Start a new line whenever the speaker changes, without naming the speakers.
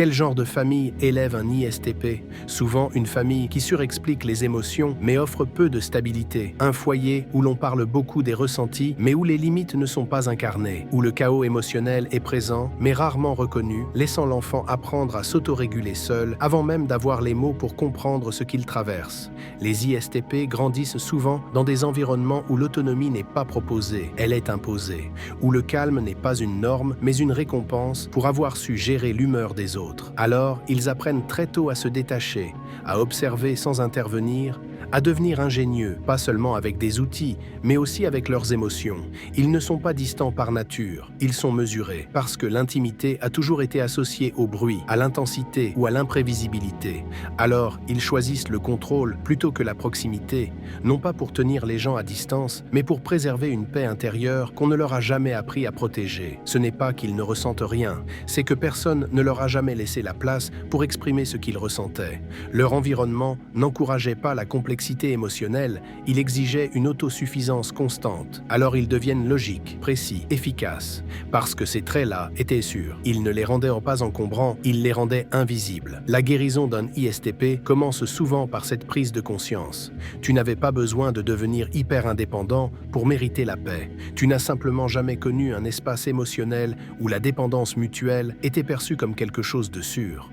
Quel genre de famille élève un ISTP? Souvent une famille qui surexplique les émotions mais offre peu de stabilité. Un foyer où l'on parle beaucoup des ressentis mais où les limites ne sont pas incarnées. Où le chaos émotionnel est présent mais rarement reconnu, laissant l'enfant apprendre à s'autoréguler seul avant même d'avoir les mots pour comprendre ce qu'il traverse. Les ISTP grandissent souvent dans des environnements où l'autonomie n'est pas proposée, elle est imposée. Où le calme n'est pas une norme mais une récompense pour avoir su gérer l'humeur des autres. Alors, ils apprennent très tôt à se détacher, à observer sans intervenir, à devenir ingénieux, pas seulement avec des outils, mais aussi avec leurs émotions. Ils ne sont pas distants par nature, ils sont mesurés, parce que l'intimité a toujours été associée au bruit, à l'intensité ou à l'imprévisibilité. Alors, ils choisissent le contrôle plutôt que la proximité, non pas pour tenir les gens à distance, mais pour préserver une paix intérieure qu'on ne leur a jamais appris à protéger. Ce n'est pas qu'ils ne ressentent rien, c'est que personne ne leur a jamais laissé la place pour exprimer ce qu'ils ressentaient. Leur environnement n'encourageait pas la complexité émotionnelle, il exigeait une autosuffisance constante. Alors ils deviennent logiques, précis, efficaces. Parce que ces traits-là étaient sûrs. Ils ne les rendaient pas encombrants, ils les rendaient invisibles. La guérison d'un ISTP commence souvent par cette prise de conscience. Tu n'avais pas besoin de devenir hyper indépendant pour mériter la paix. Tu n'as simplement jamais connu un espace émotionnel où la dépendance mutuelle était perçue comme quelque chose de sûr.